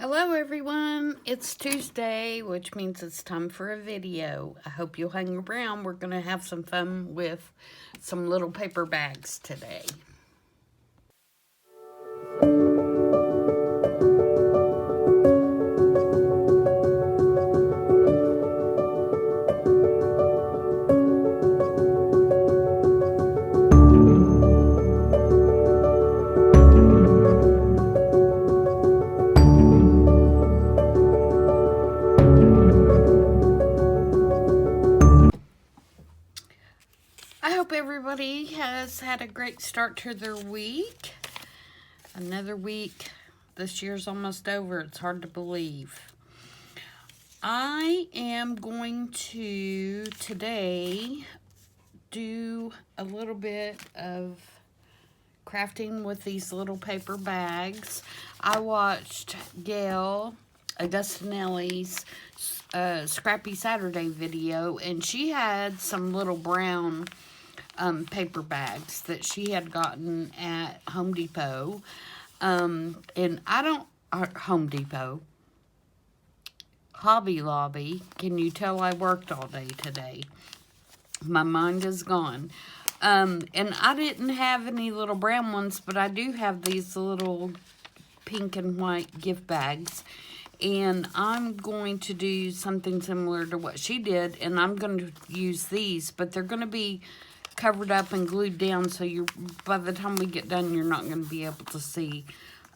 Hello everyone, it's Tuesday, which means it's time for a video. I hope you'll hang around. We're going to have some fun with some little paper bags today. I hope everybody has had a great start to their week. Another week. This year's almost over. It's hard to believe. I am going to today do a little bit of crafting with these little paper bags. I watched Gayle, Augustinelli's Scrappy Saturday video, and she had some little brown paper bags that she had gotten at Home Depot. And I don't, Home Depot, Hobby Lobby. Can you tell I worked all day today? My mind is gone. And I didn't have any little brown ones, but I do have these little pink and white gift bags. And I'm going to do something similar to what she did, and I'm going to use these, but they're going to be covered up and glued down, so by the time we get done, you're not going to be able to see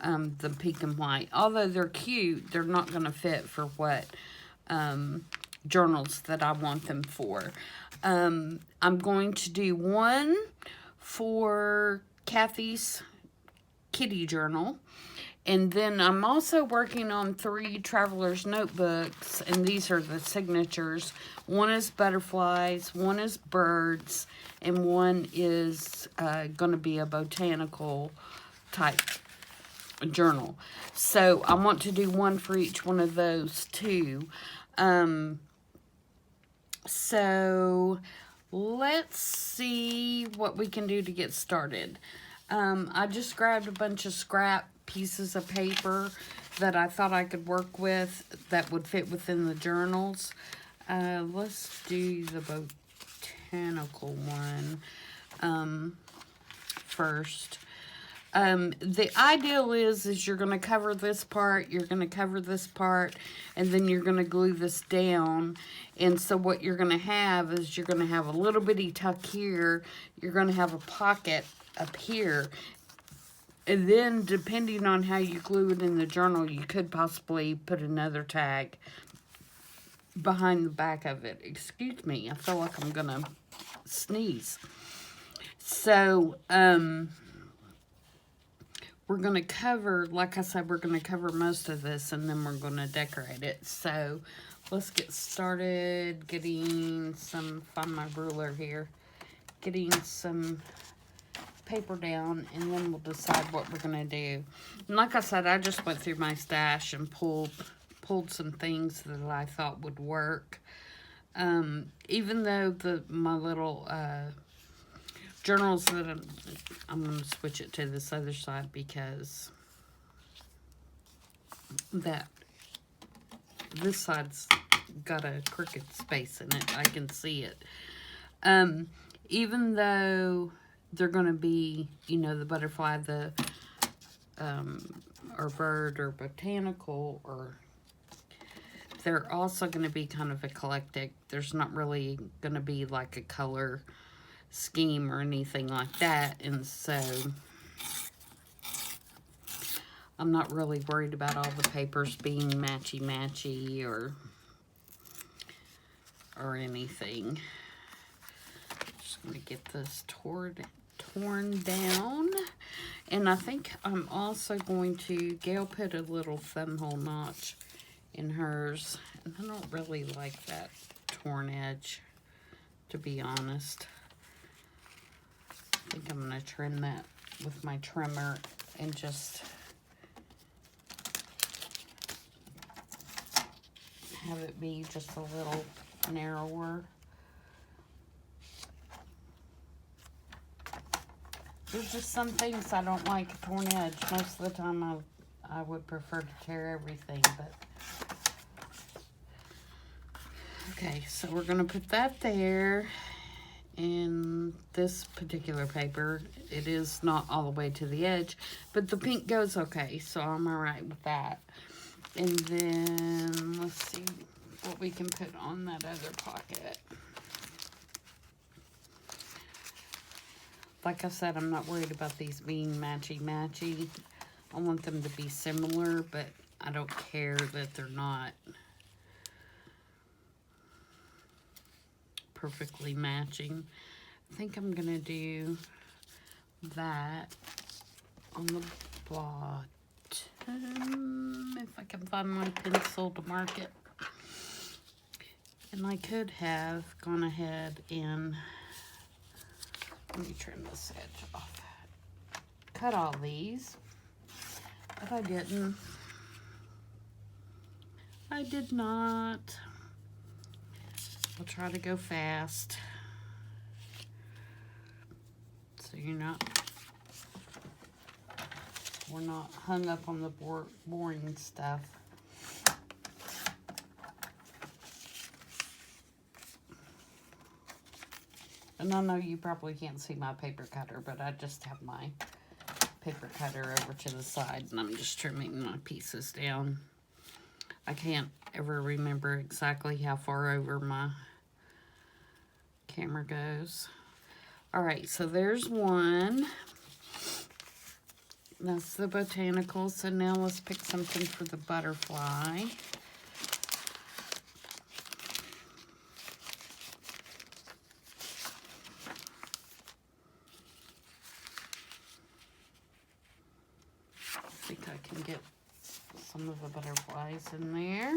the pink and white. Although they're cute, they're not going to fit for what journals that I want them for. I'm going to do one for Kathy's kitty journal. And then I'm also working on 3 traveler's notebooks, and these are the signatures. One is butterflies, one is birds, and one is going to be a botanical type journal. So I want to do one for each one of those too. So let's see what we can do to get started. I just grabbed a bunch of scrap pieces of paper that I thought I could work with that would fit within the journals. Let's do the botanical one first. The ideal is you're going to cover this part, you're going to cover this part, and then you're going to glue this down. And so what you're going to have is you're going to have a little bitty tuck here, you're going to have a pocket up here. And then, depending on how you glue it in the journal, you could possibly put another tag behind the back of it. Excuse me, I feel like I'm gonna sneeze. So, we're gonna cover, like I said, we're gonna cover most of this, and then we're gonna decorate it. So, let's get started getting some, find my ruler here, getting some paper down, and then we'll decide what we're gonna do. And like I said, I just went through my stash and pulled some things that I thought would work. Even though my little journals that I'm gonna switch it to this other side because this side's got a crooked space in it. I can see it. Even though they're going to be, you know, the butterfly, the, or bird, or botanical, or they're also going to be kind of eclectic. There's not really going to be like a color scheme or anything like that. And so I'm not really worried about all the papers being matchy-matchy or anything. Just going to get this torn down. And I think I'm also going to, Gayle put a little thumbhole notch in hers, and I don't really like that torn edge, to be honest. I think I'm going to trim that with my trimmer and just have it be just a little narrower. There's just some things I don't like a torn edge. Most of the time I would prefer to tear everything, but... Okay, so we're going to put that there. And this particular paper, it is not all the way to the edge, but the pink goes okay, so I'm alright with that. And then, let's see what we can put on that other pocket. Like I said, I'm not worried about these being matchy-matchy. I want them to be similar, but I don't care that they're not perfectly matching. I think I'm going to do that on the bottom, if I can find my pencil to mark it. And I could have gone ahead and, let me trim this edge off. Cut all these, but I didn't. I did not. I'll try to go fast, so we're not hung up on the boring stuff. And I know you probably can't see my paper cutter, but I just have my paper cutter over to the side, and I'm just trimming my pieces down. I can't ever remember exactly how far over my camera goes. Alright, so there's one. That's the botanical. So now let's pick something for the butterfly. I think I can get some of the butterflies in there.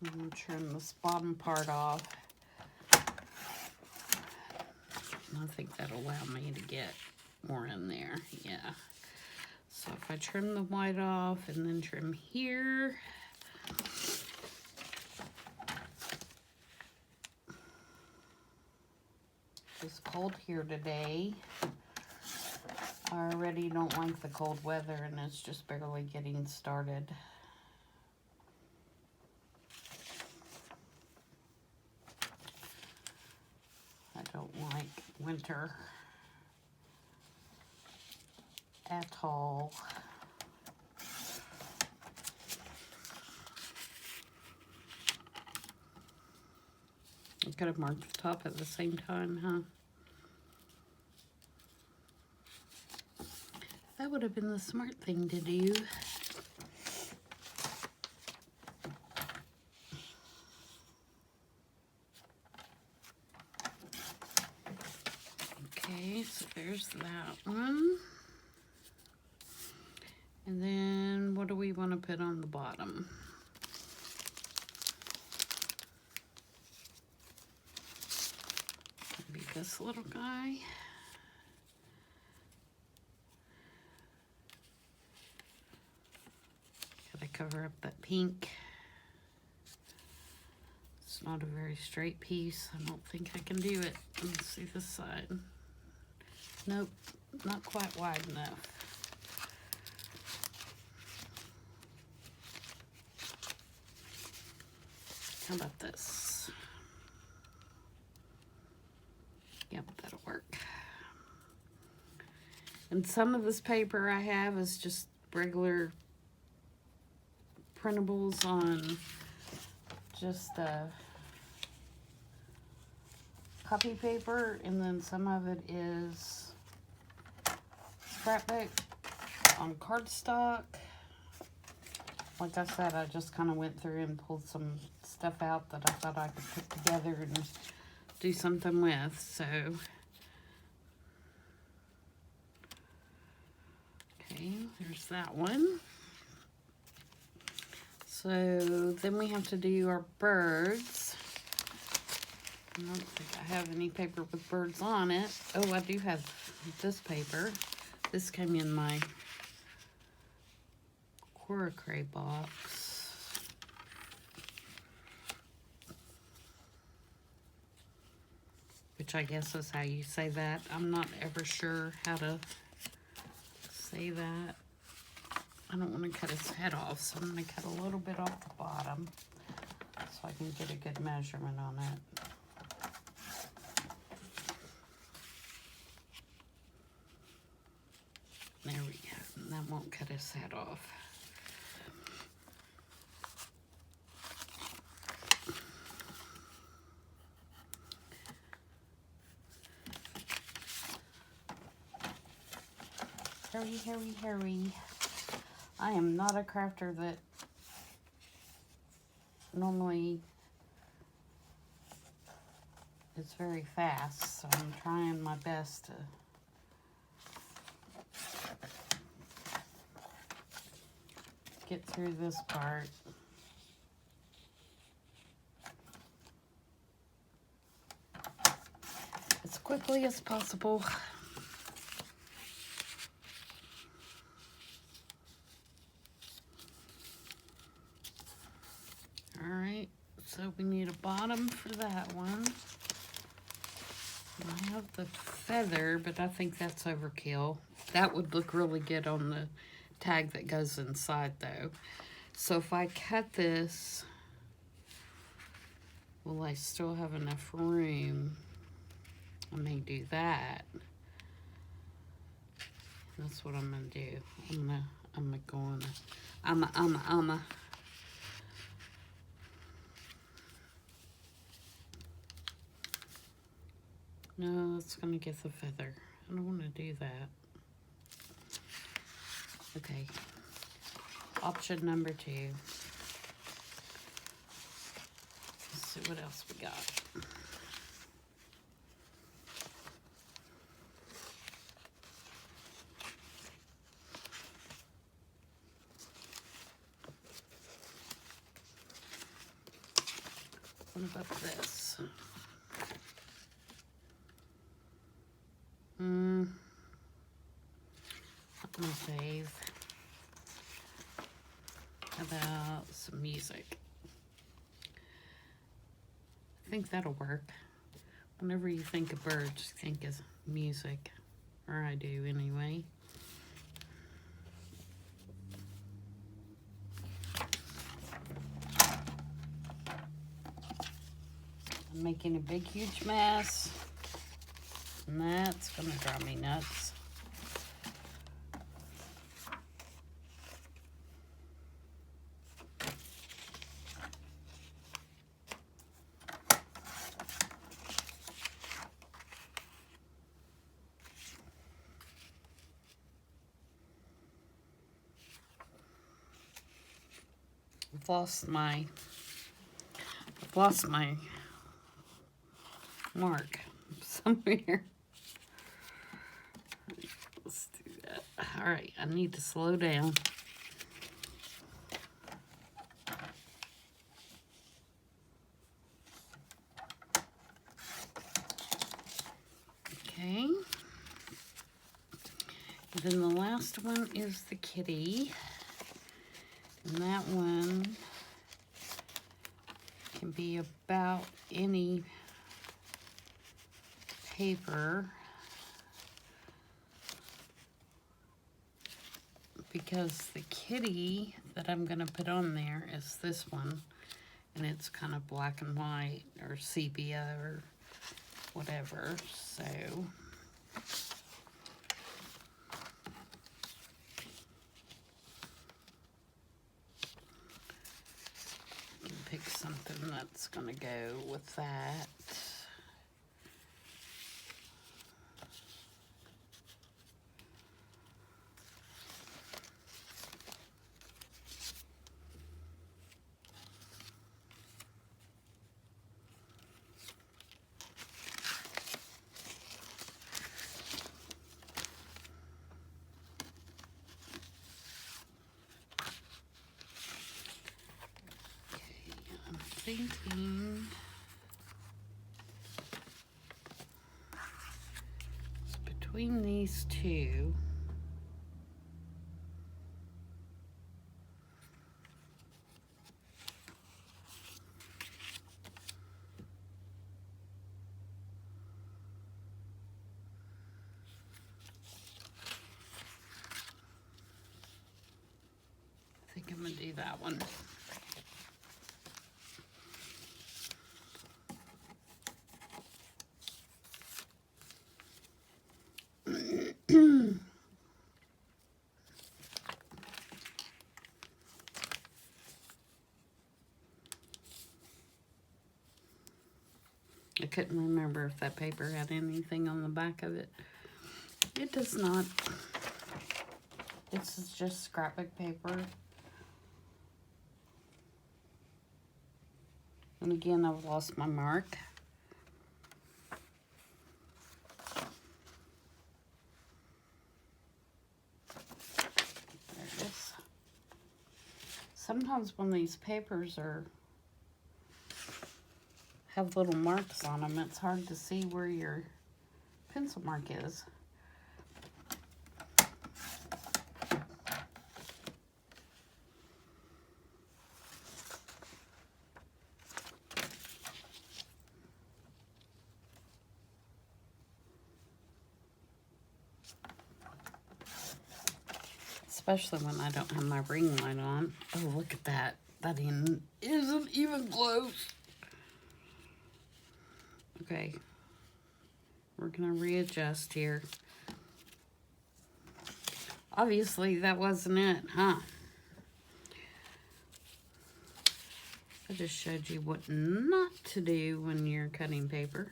I'm going to trim this bottom part off. I think that'll allow me to get more in there. Yeah. So if I trim the white off and then trim here. It's cold here today. I already don't like the cold weather, and it's just barely getting started. I don't like winter at all. I could have marked the top at the same time, huh? That would have been the smart thing to do. Okay, so there's that one. And then what do we want to put on the bottom? Maybe this little guy. Gotta cover up that pink. It's not a very straight piece. I don't think I can do it. Let's see this side. Nope, not quite wide enough. How about this? Yep, that'll work. And some of this paper I have is just regular printables on just copy paper, and then some of it is scrapbook on cardstock. Like I said, I just kind of went through and pulled some stuff out that I thought I could put together and do something with, so. Okay, there's that one. So then we have to do our birds. I don't think I have any paper with birds on it. Oh, I do have this paper. This came in my Coracray box. Which which I guess is how you say that. I'm not ever sure how to say that. I don't want to cut his head off, so I'm going to cut a little bit off the bottom so I can get a good measurement on it. There we go. And that won't cut his head off. Hurry, hurry, hurry. I am not a crafter that normally is very fast, so I'm trying my best to get through this part. As quickly as possible. Alright, so we need a bottom for that one. I have the feather, but I think that's overkill. That would look really good on the tag that goes inside though. So if I cut this, will I still have enough room? I may do that. That's what I'm gonna do. No, it's gonna get the feather. I don't wanna do that. Okay. Option number 2. Let's see what else we got. What about this? Not my fave. How about some music? I think that'll work. Whenever you think of birds, think of music. Or I do anyway. I'm making a big, huge mess. And that's gonna drive me nuts. I've lost my mark somewhere. Let's do that. All right, I need to slow down. Okay. And then the last one is the kitty. And that one can be about any paper because the kitty that I'm going to put on there is this one, and it's kind of black and white or sepia or whatever, so pick something that's gonna go with that. Thinking it's between these two. I'm going to do that one. I couldn't remember if that paper had anything on the back of it. It does not. This is just scrapbook paper. And again, I've lost my mark. There it is. Sometimes when these papers have little marks on them, it's hard to see where your pencil mark is. Especially when I don't have my ring light on. Oh, look at that. That isn't even close. Okay. We're going to readjust here. Obviously, that wasn't it, huh? I just showed you what not to do when you're cutting paper.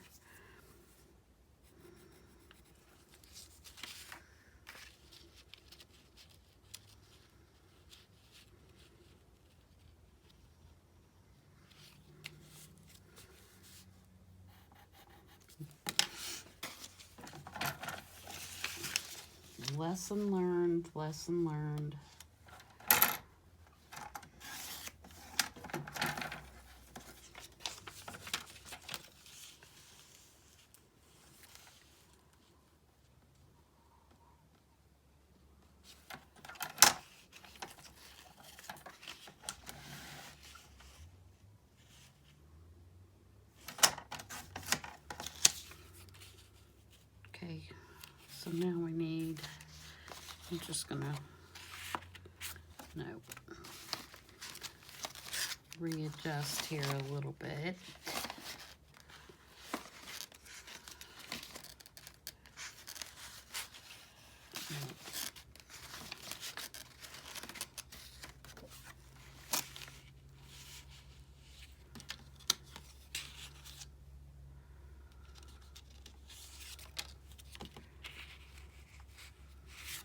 Lesson learned, lesson learned. Okay, so now we need, I'm just gonna, readjust here a little bit.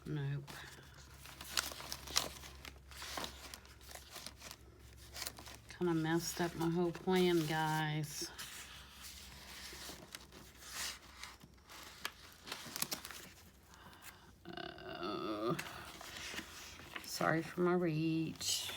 Nope. Kind of messed up my whole plan, guys. Sorry for my reach.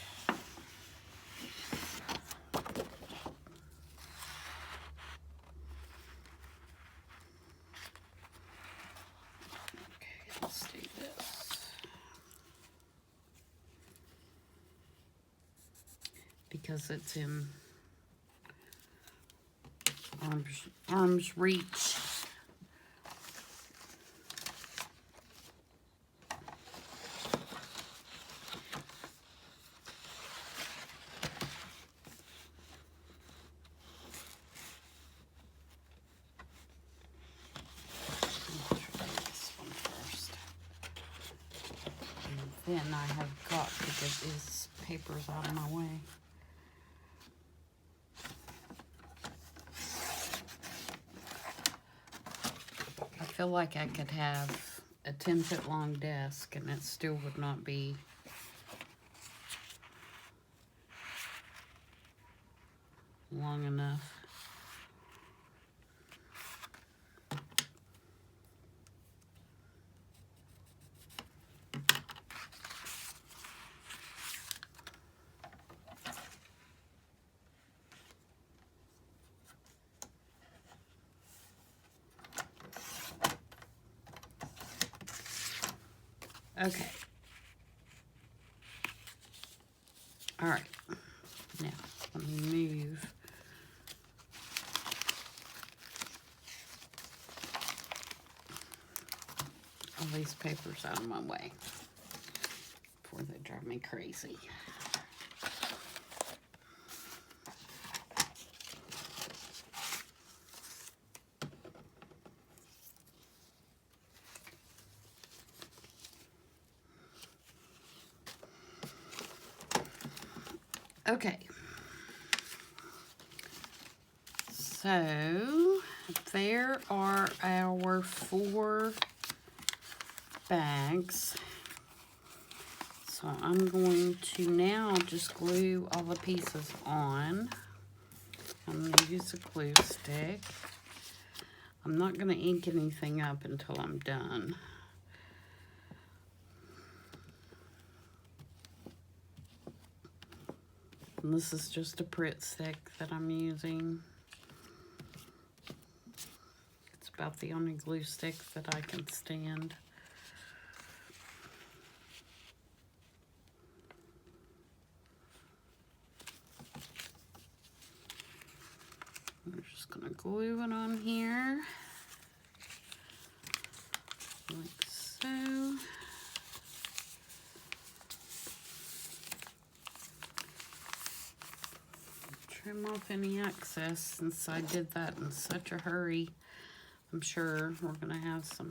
Because it's in arm's reach. Then I have got to get these papers out of my way. I feel like I could have a 10-foot long desk and it still would not be long enough. Okay. All right. Now, let me move all these papers out of my way before they drive me crazy. Okay. So there are our 4 bags. So I'm going to now just glue all the pieces on. I'm going to use a glue stick. I'm not going to ink anything up until I'm done. And this is just a Pritt stick that I'm using. It's about the only glue stick that I can stand. We're just going to glue it on here, like so. Trim off any excess since I did that in such a hurry. I'm sure we're going to have a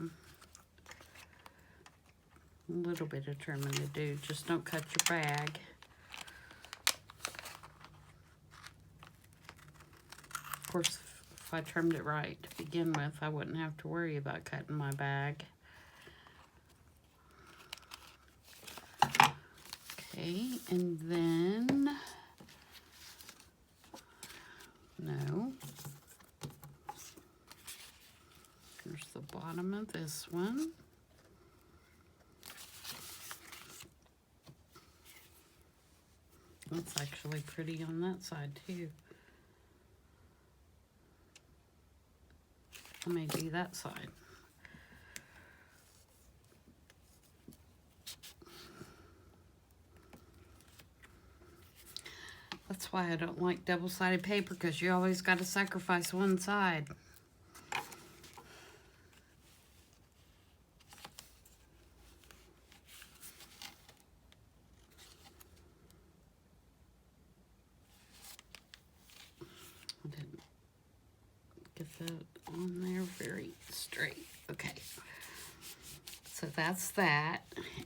little bit of trimming to do. Just don't cut your bag. Of course, if I trimmed it right to begin with, I wouldn't have to worry about cutting my bag. Okay, and then, no. Here's the bottom of this one. That's actually pretty on that side too. I may do that side. That's why I don't like double-sided paper, because you always got to sacrifice one side. I didn't get that on there very straight. Okay. So that's that.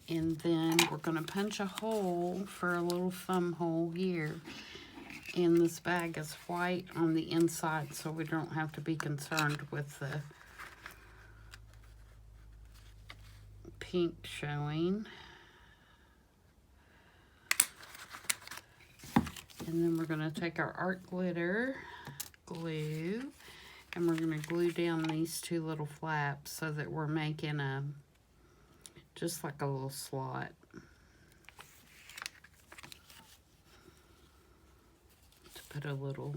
And then we're going to punch a hole for a little thumb hole here. And this bag is white on the inside, so we don't have to be concerned with the pink showing. And then we're going to take our art glitter glue, and we're going to glue down these 2 little flaps so that we're making just like a little slot. To put a little,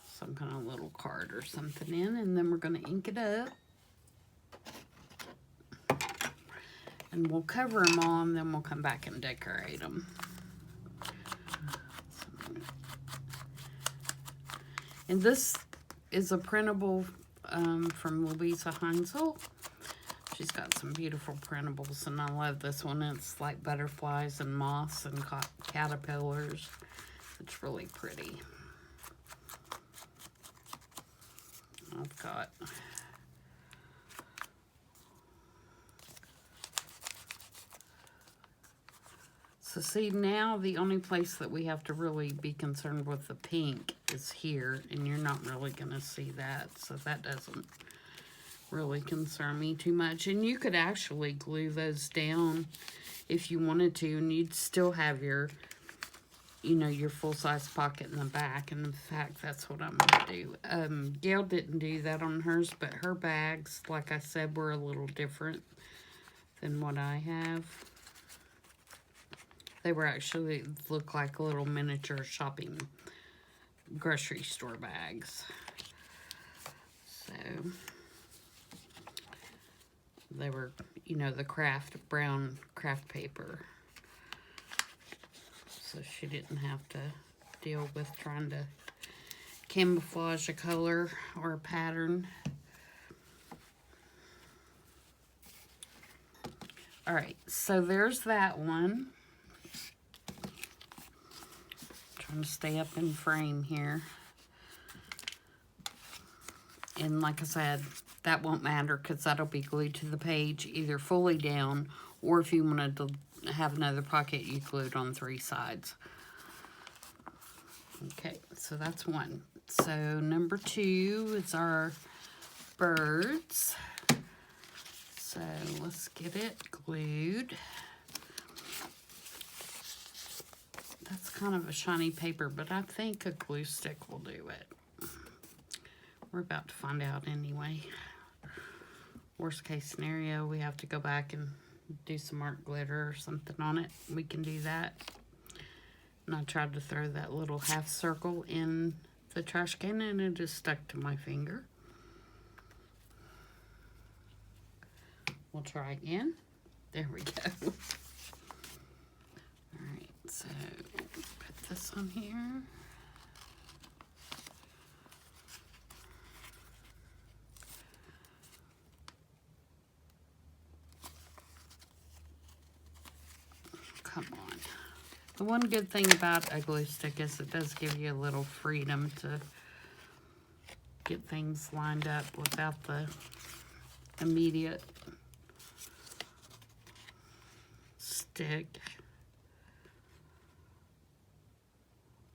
some kind of little card or something in, and then we're going to ink it up. And we'll cover them all, and then we'll come back and decorate them. And this is a printable from Louisa Heinzel. She's got some beautiful printables, and I love this one. It's like butterflies and moths and caterpillars. It's really pretty. I've got so see, now the only place that we have to really be concerned with the pink is here, and you're not really going to see that, so that doesn't really concern me too much. And you could actually glue those down if you wanted to, and you'd still have your, you know, your full-size pocket in the back. And in fact, that's what I'm going to do. Gayle didn't do that on hers, but her bags, like I said, were a little different than what I have. They were actually, look like little miniature shopping grocery store bags. So they were, you know, the brown craft paper. So she didn't have to deal with trying to camouflage a color or a pattern. All right, so there's that one. Trying to stay up in frame here. And like I said, that won't matter because that'll be glued to the page either fully down, or if you wanted to have another pocket you glued on 3 sides. Okay, so that's one. So number 2 is our birds. So let's get it glued. That's kind of a shiny paper, but I think a glue stick will do it. We're about to find out anyway. Worst case scenario, we have to go back and do some art glitter or something on it. We can do that. And I tried to throw that little half circle in the trash can and it just stuck to my finger. We'll try again. There we go. Alright, so put this on here. Come on. The one good thing about a glue stick is it does give you a little freedom to get things lined up without the immediate stick.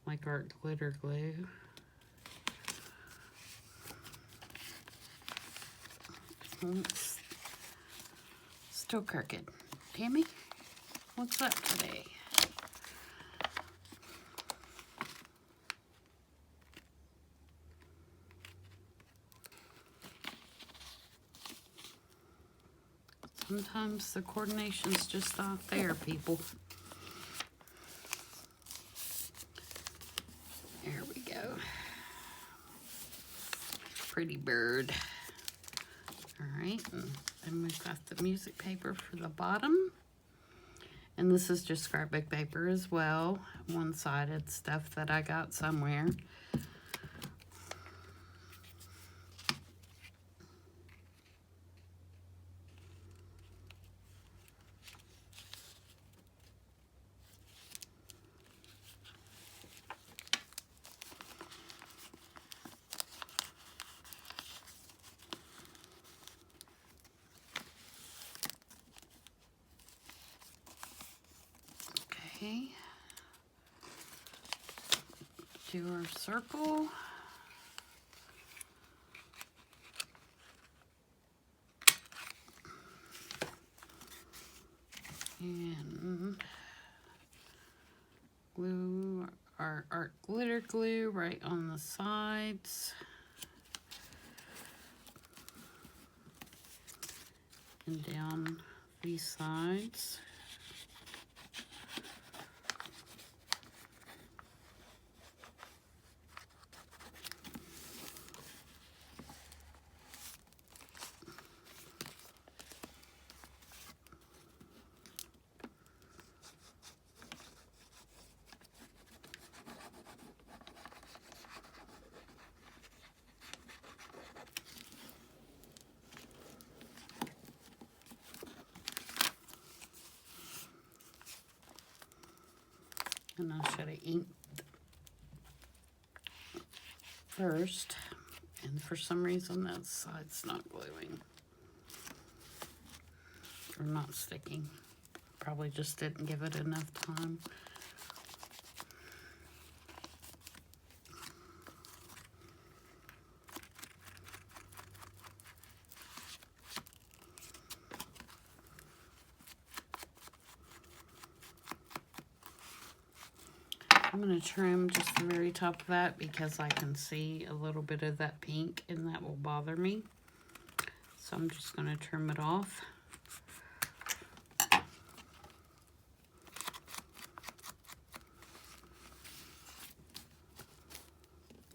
Like art glitter glue. Oops. Still crooked. Tammy, what's up today? Sometimes the coordination's just not there, people. There we go. Pretty bird. Alright, and then we've got the music paper for the bottom. And this is just scrapbook paper as well. One-sided stuff that I got somewhere. Okay, do our circle. And glue our art glitter glue right on the sides. And down these sides. And I should have inked first. And for some reason that side's not gluing. Or not sticking. Probably just didn't give it enough time. I'm going to trim just the very top of that because I can see a little bit of that pink and that will bother me. So I'm just going to trim it off.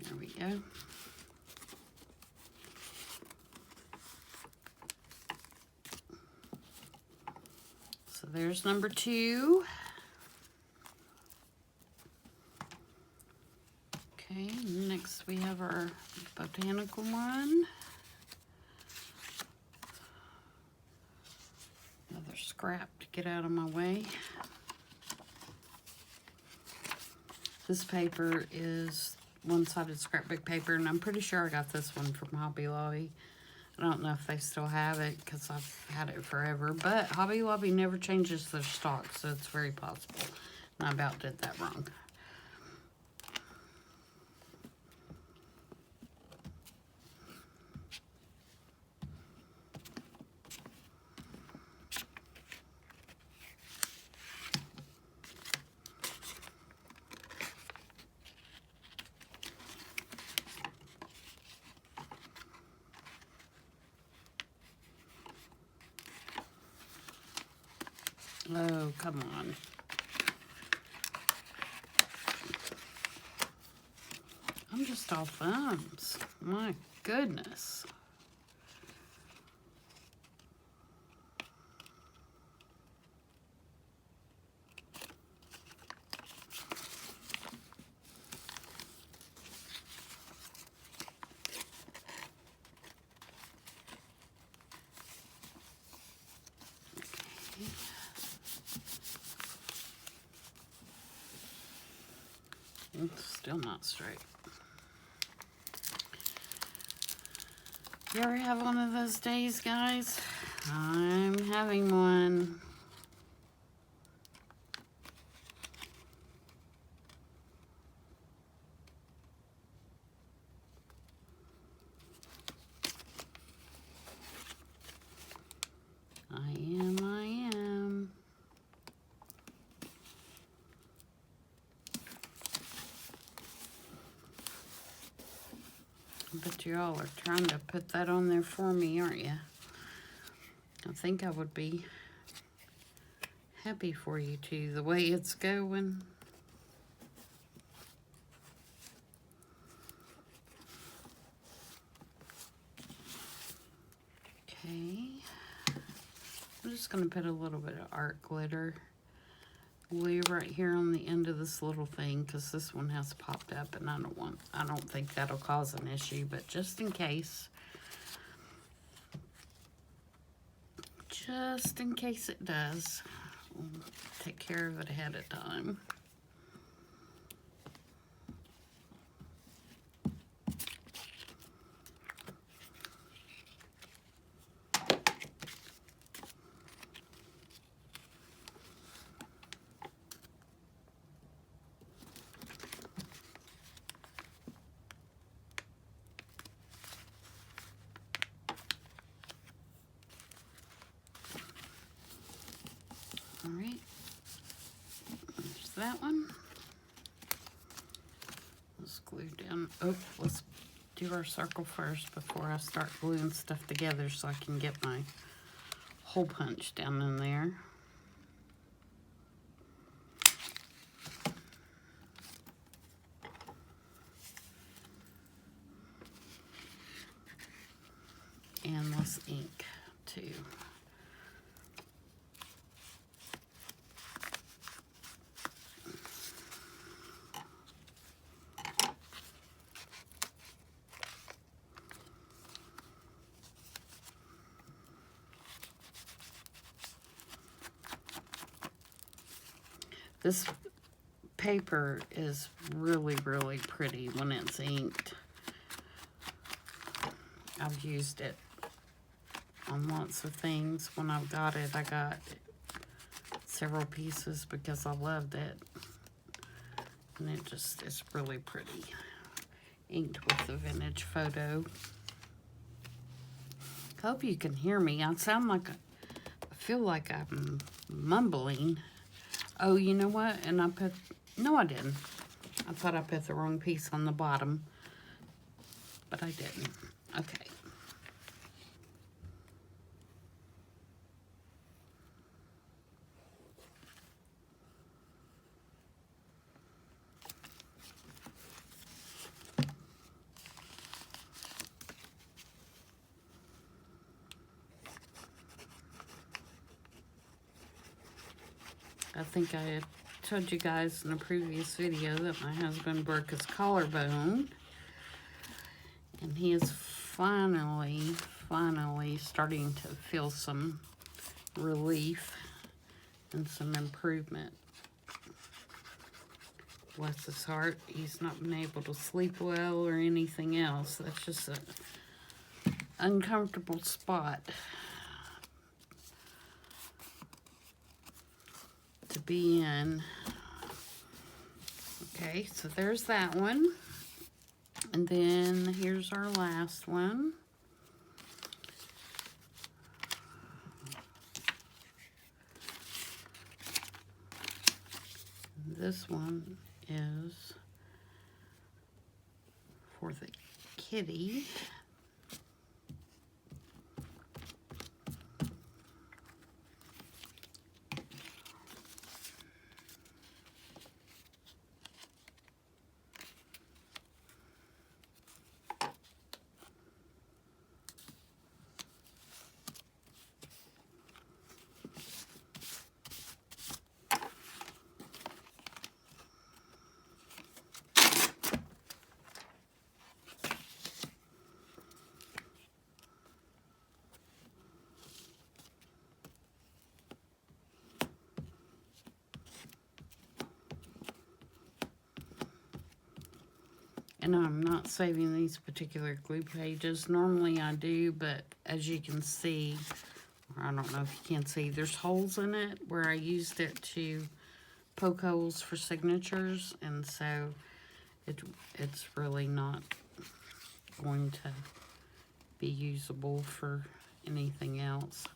There we go. So there's number 2. Okay, next we have our botanical one. Another scrap to get out of my way. This paper is one-sided scrapbook paper, and I'm pretty sure I got this one from Hobby Lobby. I don't know if they still have it because I've had it forever. But Hobby Lobby never changes their stock, so it's very possible. And I about did that wrong. Oh, come on. I'm just all thumbs. My goodness. It's still not straight. You ever have one of those days, guys? I'm having one. I am. But y'all are trying to put that on there for me, aren't you? I think I would be happy for you too, the way it's going. Okay. I'm just going to put a little bit of art glitter glue right here on the end of this little thing because this one has popped up and I don't think that'll cause an issue, but just in case it does, we'll take care of it ahead of time. All right, there's that one. Let's glue down. Oh, let's do our circle first before I start gluing stuff together so I can get my hole punch down in there. And let's ink too. This paper is really, really pretty when it's inked. I've used it on lots of things. When I got it, I got several pieces because I loved it. And it just is really pretty. Inked with the vintage photo. Hope you can hear me. I sound like, I feel like I'm mumbling. Oh, you know what? And no, I didn't. I thought I put the wrong piece on the bottom, but I didn't. Okay. I think I had told you guys in a previous video that my husband broke his collarbone. And he is finally starting to feel some relief and some improvement. Bless his heart, he's not been able to sleep well or anything else. That's just uncomfortable spot to be in. Okay, so there's that one. And then here's our last one. This one is for the kitty. And I'm not saving these particular glue pages. Normally I do, but as you can see, or I don't know if you can see, there's holes in it where I used it to poke holes for signatures, and so it's really not going to be usable for anything else.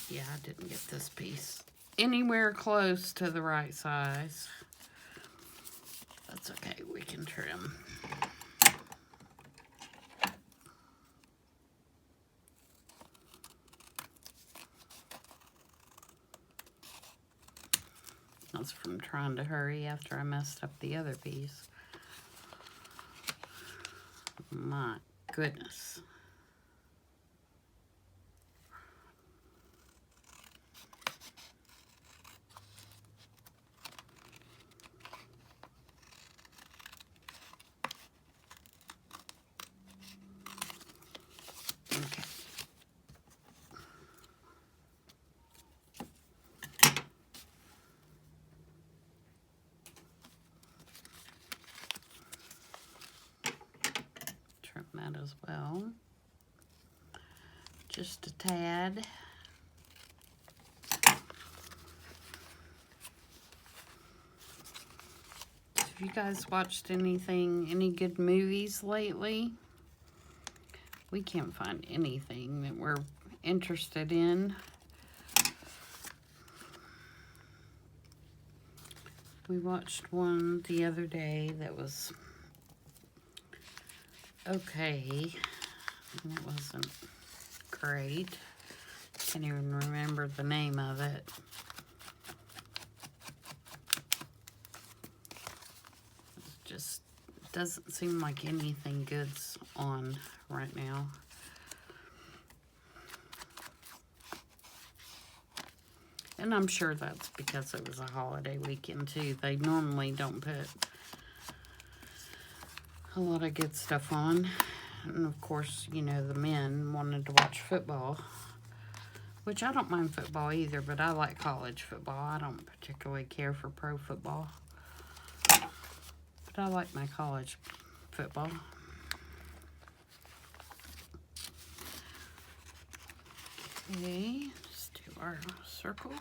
Yeah, I didn't get this piece anywhere close to the right size. That's okay, we can trim. That's from trying to hurry after I messed up the other piece. My goodness. Okay. Trim that as well. Just a tad. Have you guys watched any good movies lately? We can't find anything that we're interested in. We watched one the other day that was okay. It wasn't great. Can't even remember the name of it. It just doesn't seem like anything good's on right now. And I'm sure that's because it was a holiday weekend too. They normally don't put a lot of good stuff on. And of course, you know, the men wanted to watch football, which I don't mind football either, but I like college football. I don't particularly care for pro football, but I like my college football. Okay, let's do our circle.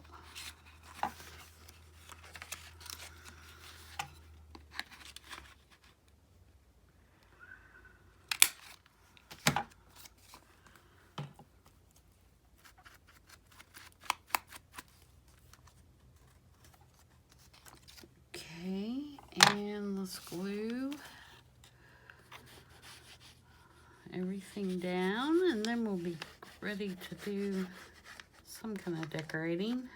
Okay, and let's glue everything down, and then we'll be ready to do some kind of decorating.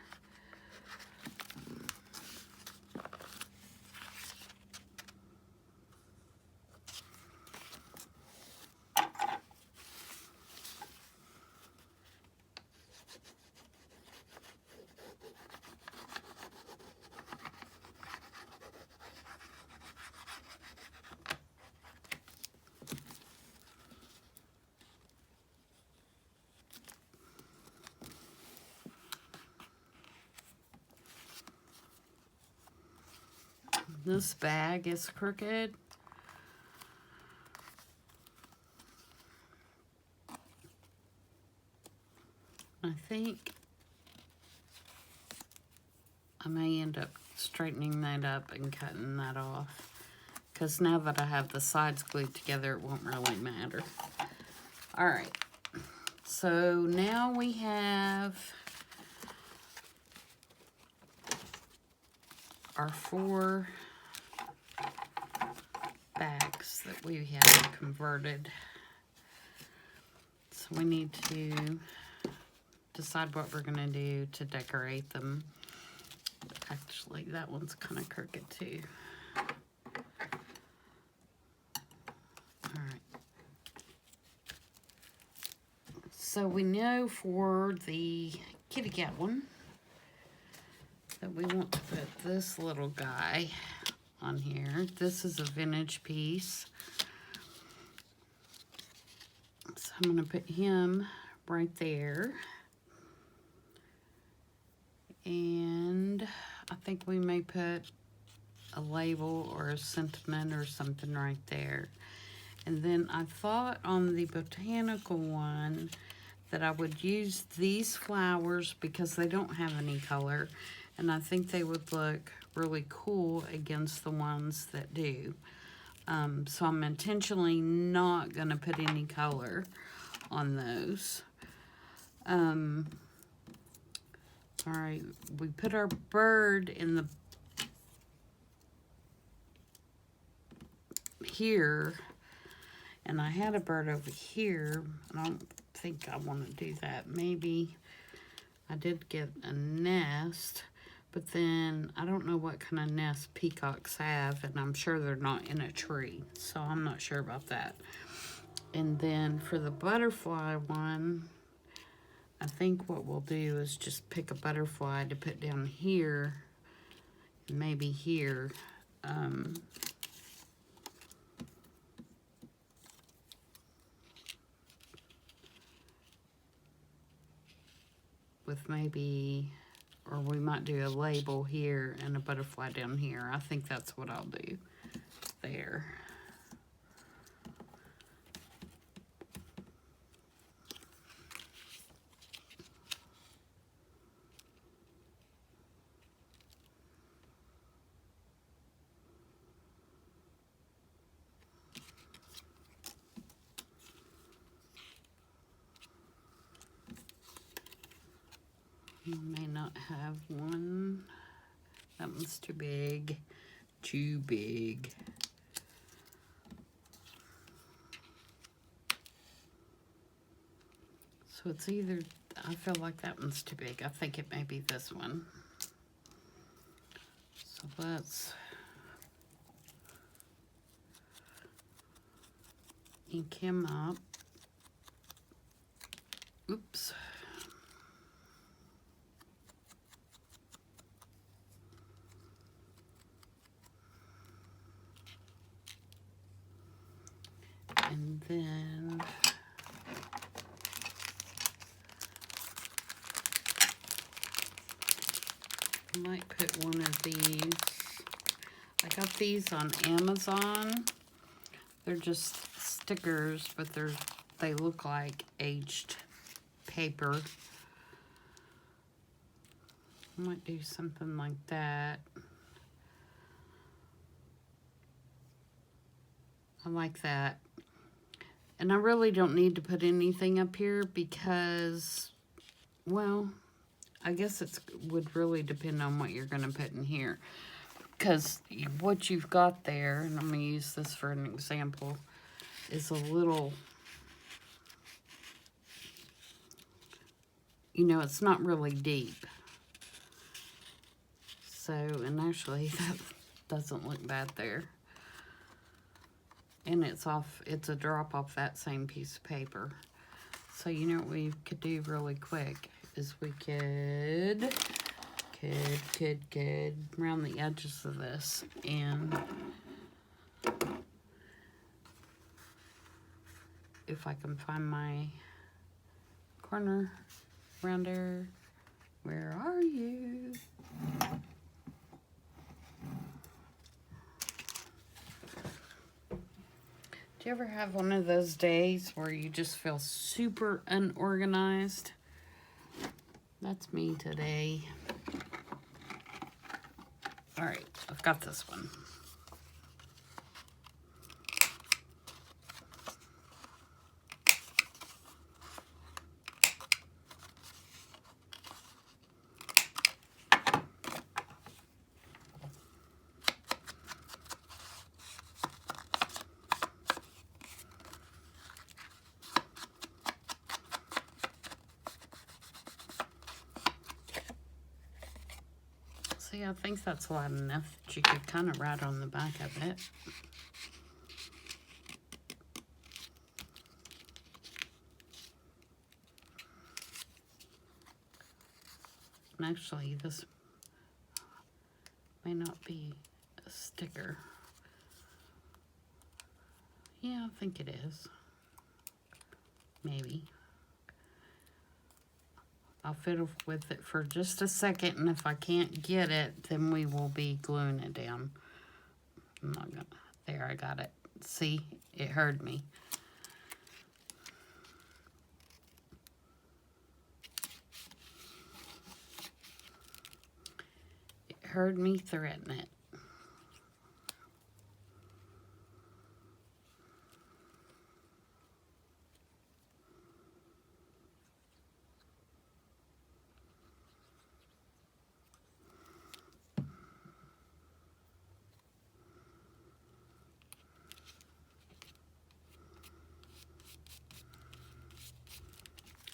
This bag is crooked. I think I may end up straightening that up and cutting that off. Because now that I have the sides glued together, it won't really matter. Alright. So now we have our 4 bags that we have converted. So we need to decide what we're going to do to decorate them. Actually, that one's kind of crooked too. Alright. So we know for the kitty cat one that we want to put this little guy on here. This is a vintage piece. So I'm going to put him right there. And I think we may put a label or a sentiment or something right there. And then I thought on the botanical one that I would use these flowers because they don't have any color. And I think they would look really cool against the ones that do. So I'm intentionally not going to put any color on those. Alright, we put our bird in the here, and I had a bird over here. I don't think I want to do that. Maybe I did get a nest, but then I don't know what kind of nest peacocks have, and I'm sure they're not in a tree, so I'm not sure about that. And then for the butterfly one, I think what we'll do is just pick a butterfly to put down here, and maybe here. With maybe, or we might do a label here and a butterfly down here. I think that's what I'll do there. I may not have one. That one's too big. Too big. So it's either, I feel like that one's too big. I think it may be this one. So let's ink him up. Oops. And then I might put one of these. I got these on Amazon. They're just stickers, but they look like aged paper. I might do something like that. I like that. And I really don't need to put anything up here because, well, I guess it would really depend on what you're going to put in here. Because what you've got there, and I'm going to use this for an example, is a little, you know, it's not really deep. So, and actually that doesn't look bad there. And it's a drop off that same piece of paper. So you know what we could do really quick is we could round the edges of this, and if I can find my corner rounder, where are you? Do you ever have one of those days where you just feel super unorganized? That's me today. All right, I've got this one. See, I think that's wide enough that you could kind of write on the back of it. And actually, this may not be a sticker. Yeah, I think it is. Maybe. I'll fiddle with it for just a second, and if I can't get it, then we will be gluing it down. I'm not gonna, there, I got it. See, it heard me. It heard me threaten it.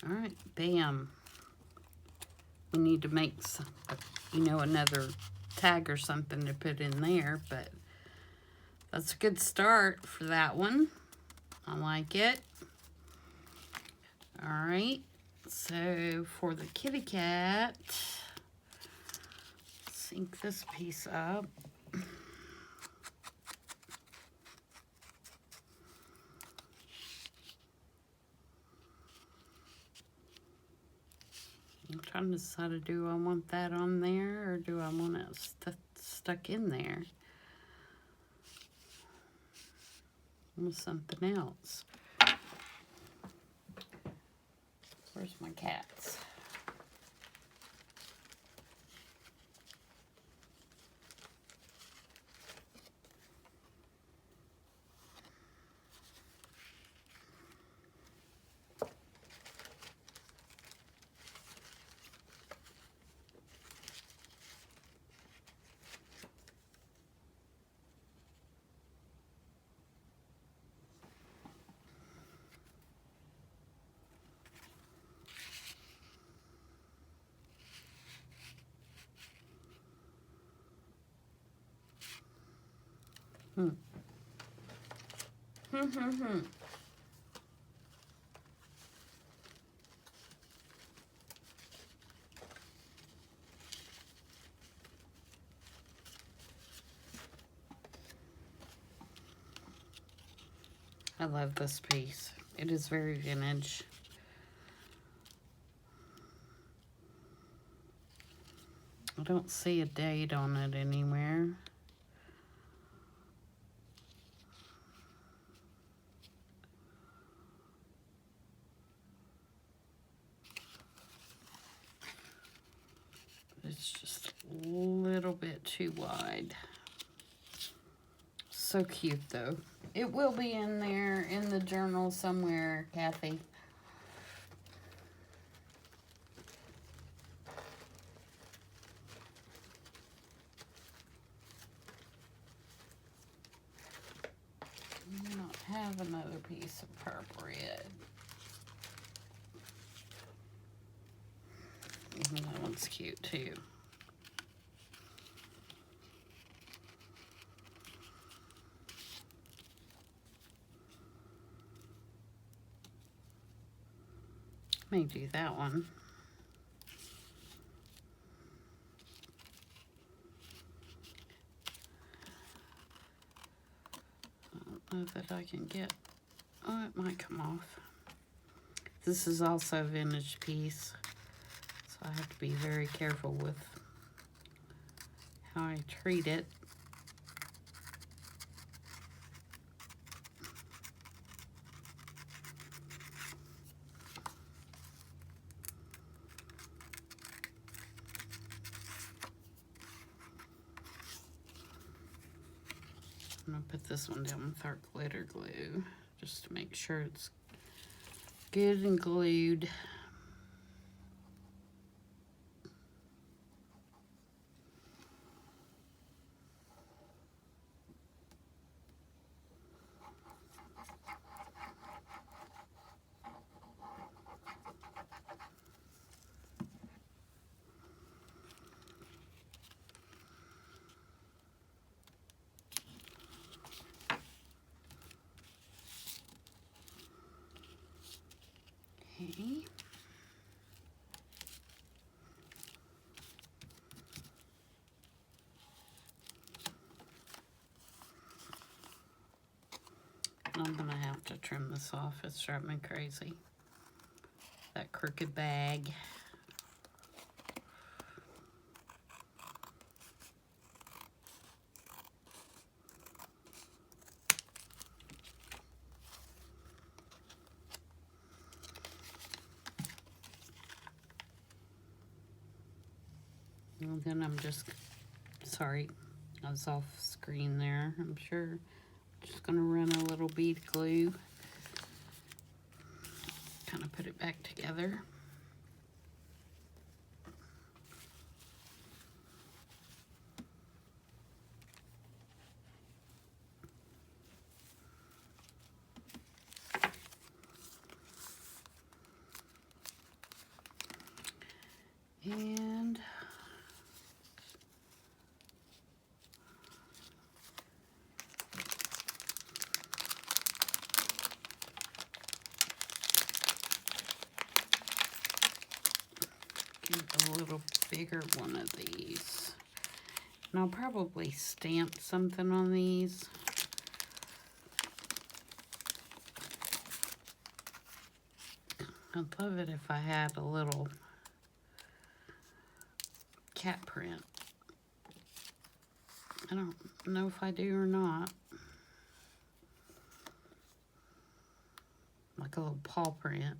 All right, bam. We need to make some, another tag or something to put in there, but that's a good start for that one. I like it. All right, so for the kitty cat, sync this piece up. I'm trying to decide, do I want that on there or do I want it stuck in there with something else? Where's my cats? I love this piece. It is very vintage. I don't see a date on it anywhere. It's just a little bit too wide. So cute though. It will be in there in the journal somewhere, Kathy. I do not have another piece of purple red. That one's cute too. May do that one. I don't know that I can get, oh, it might come off. This is also a vintage piece, so I have to be very careful with how I treat it. I'm going to put this one down with our glitter glue just to make sure it's good and glued. Okay. I'm gonna have to trim this off. It's driving me crazy. That crooked bag. And then I'm just, sorry, I was off screen there, I'm sure. Just gonna run a little bead of glue. Kind of put it back together. And get a little bigger one of these. And I'll probably stamp something on these. I'd love it if I had a little cat print. I don't know if I do or not. Like a little paw print.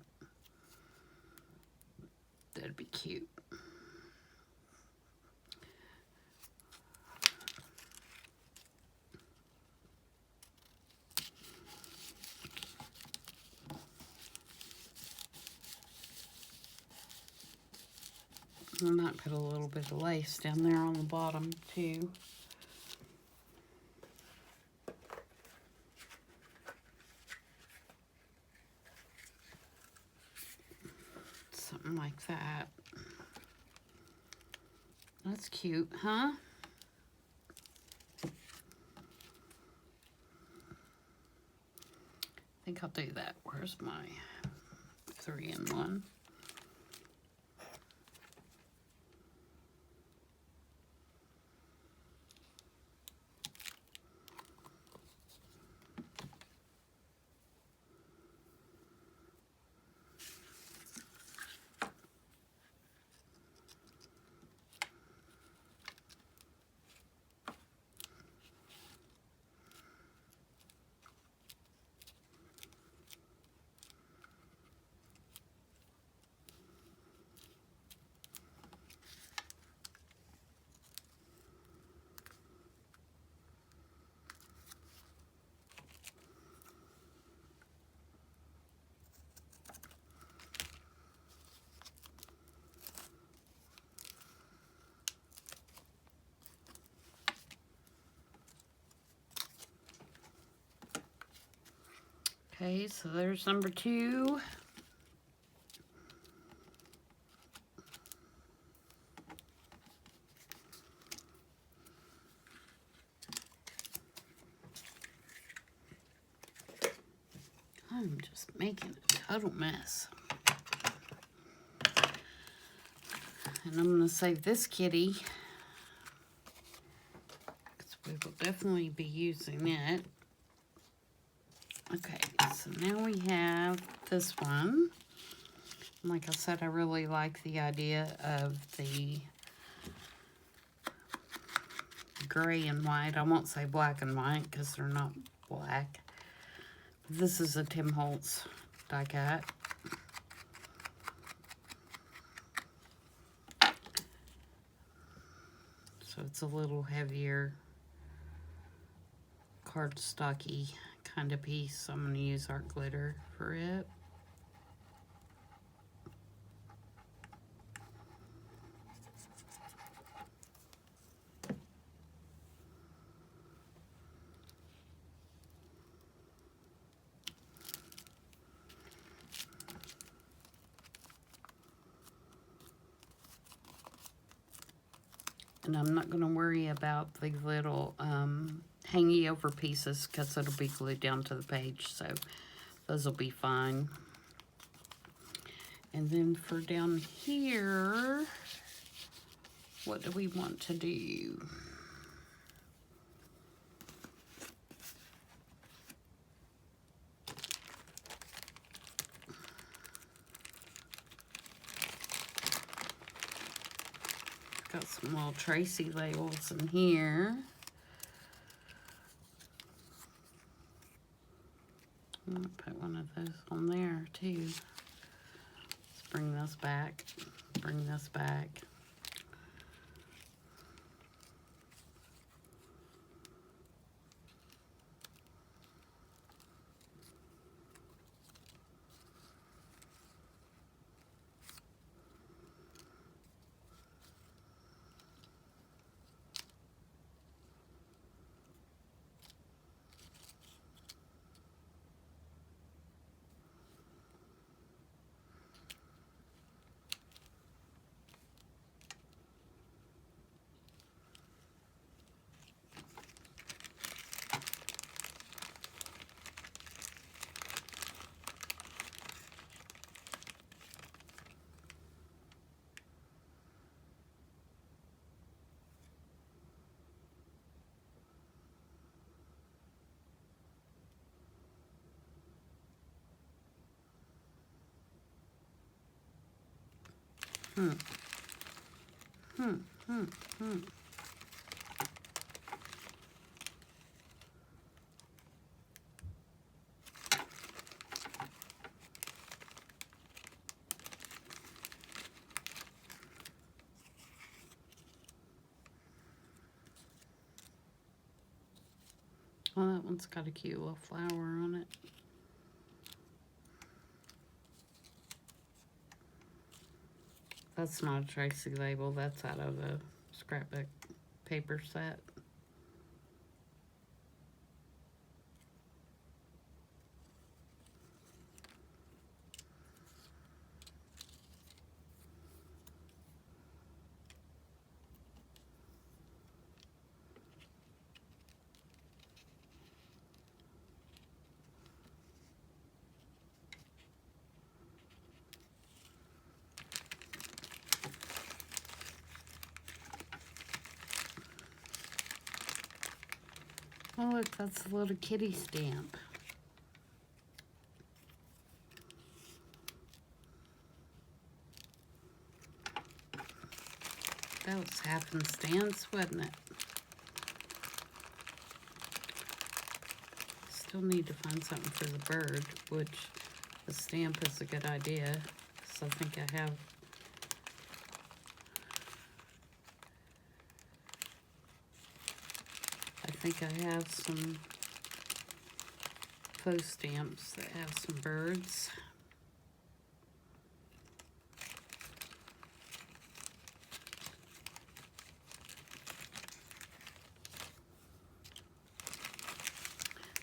That'd be cute. I might put a little bit of lace down there on the bottom too. Something like that. That's cute, huh? I think I'll do that. Where's my 3-in-1? Okay, so there's number 2. I'm just making a total mess. And I'm going to save this kitty, because we will definitely be using it. Okay, so now we have this one. Like I said, I really like the idea of the gray and white. I won't say black and white because they're not black. This is a Tim Holtz die cut. So it's a little heavier cardstocky kind of piece. So I'm going to use art glitter for it. And I'm not going to worry about the little hangy over pieces because it'll be glued down to the page. So those will be fine. And then for down here, what do we want to do? Got some little Tracy labels in here. I'm going to put one of those on there too. Let's bring this back. Bring this back. Oh, that one's got a cute little flower on it. That's not a Tracy label. That's out of a scrapbook paper set. Oh, look, that's a little kitty stamp. That was happenstance, wasn't it? Still need to find something for the bird, which the stamp is a good idea. So I think I have some faux stamps that have some birds.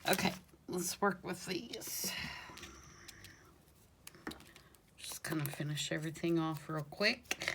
Okay, let's work with these. Just kind of finish everything off real quick.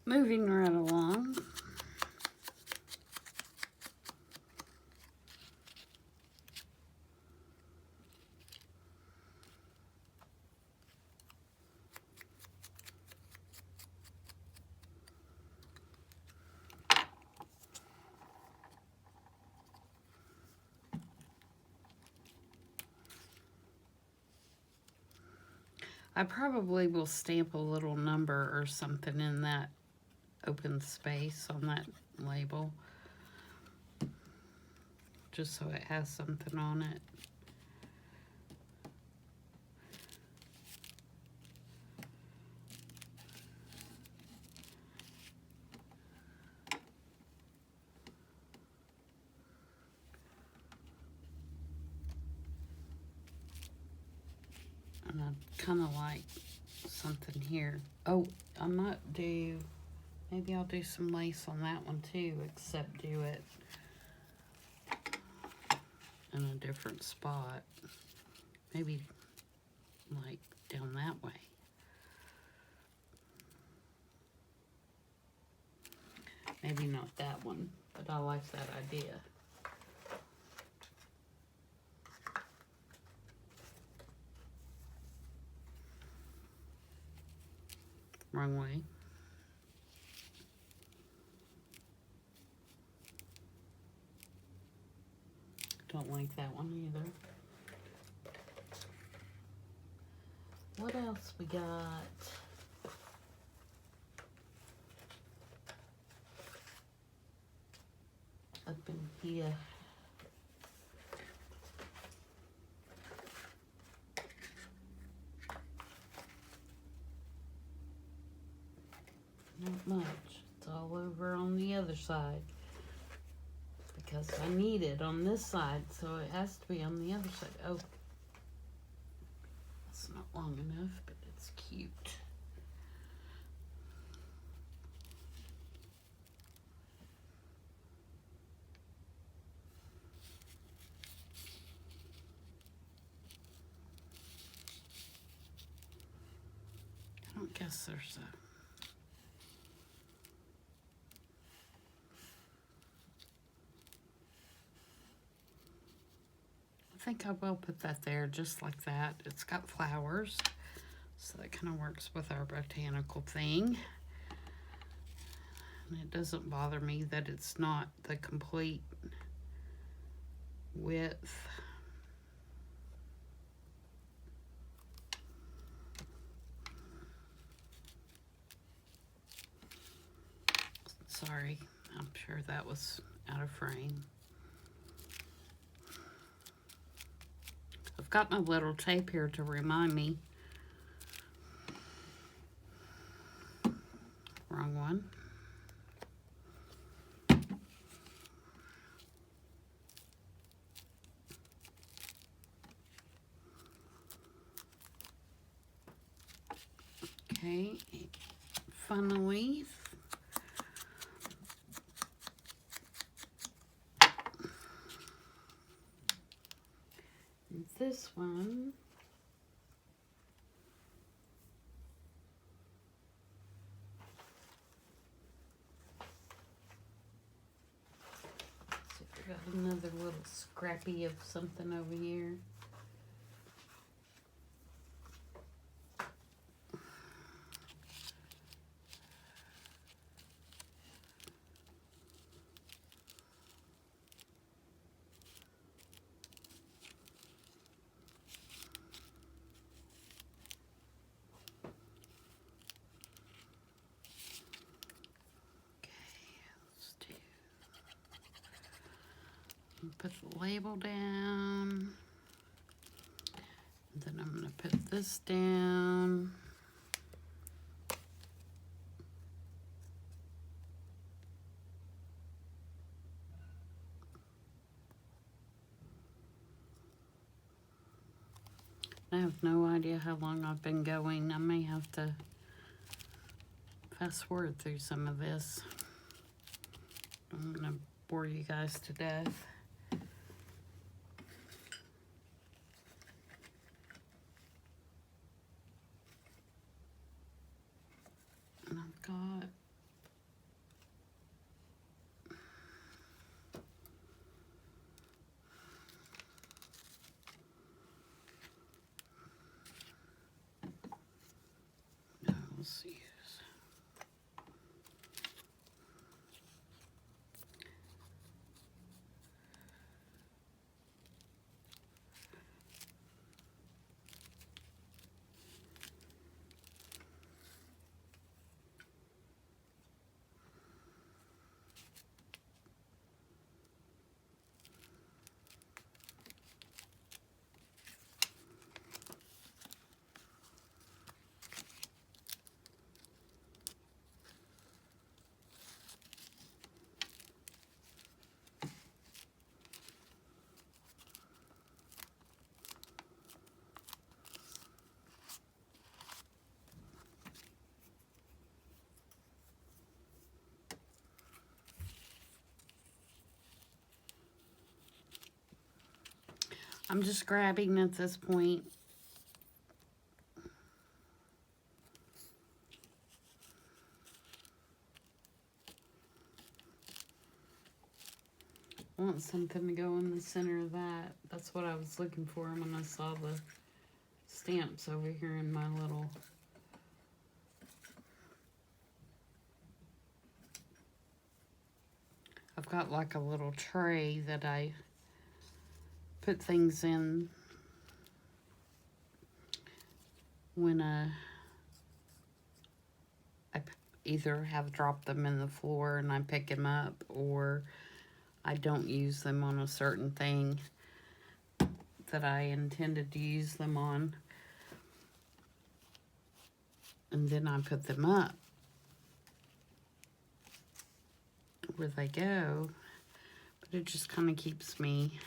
Moving right along. I probably will stamp a little number or something in that open space on that label, just so it has something on it. And I kind of like something here. Oh, I might do, maybe I'll do some lace on that one too, except do it in a different spot. Maybe like down that way. Maybe not that one, but I like that idea. Wrong way. Don't like that one either. What else we got? Up in here. Not much. It's all over on the other side. Because I need it on this side, so it has to be on the other side. Oh. It's not long enough, but it's cute. I don't guess there's a... I think I will put that there just like that. It's got flowers, so that kind of works with our botanical thing. And it doesn't bother me that it's not the complete width. Sorry, I'm sure that was out of frame. I've got my little tape here to remind me. Wrong one. Okay, finally, this one, so we got another little scrappy of something over here. Put the label down. And then I'm going to put this down. I have no idea how long I've been going. I may have to fast forward through some of this. I'm going to bore you guys to death. And I've got I'm just grabbing at this point. I want something to go in the center of that. That's what I was looking for when I saw the stamps over here in my little... I've got like a little tray that I put things in when I either have dropped them in the floor and I pick them up, or I don't use them on a certain thing that I intended to use them on. And then I put them up where they go. But it just kind of keeps me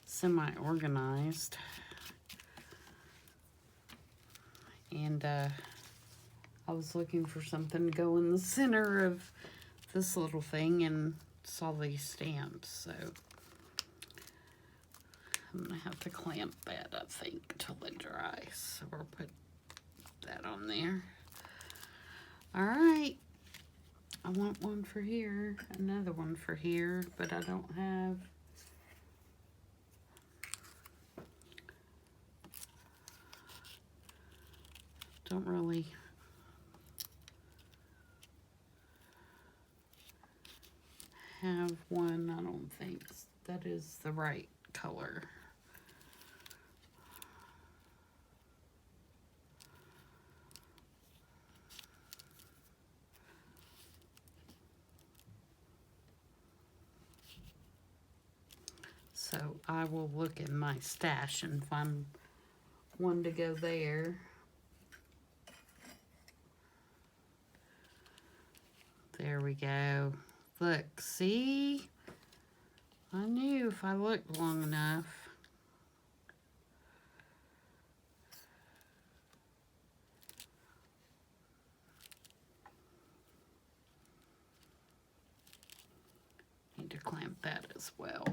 semi-organized. And I was looking for something to go in the center of this little thing and saw these stamps, so I'm gonna have to clamp that, I think, till it dries, or put that on there. All right, I want one for here, another one for here, but I don't really have one. I don't think that is the right color. So I will look in my stash and find one to go there. There we go. Look, see? I knew if I looked long enough. Need to clamp that as well.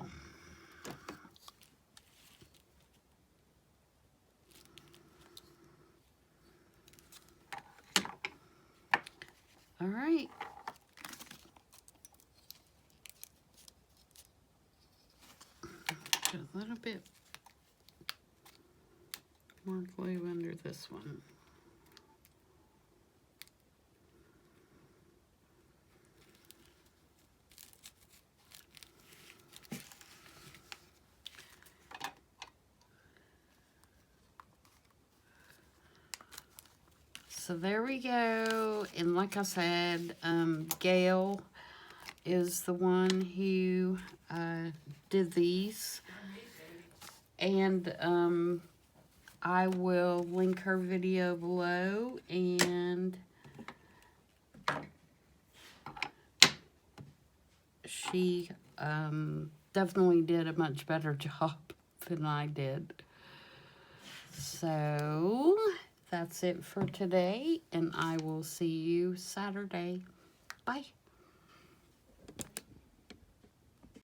All right. Put a little bit more glue under this one. So there we go. And like I said, Gayle is the one who did these. And I will link her video below. And she definitely did a much better job than I did. So that's it for today, and I will see you Saturday. Bye.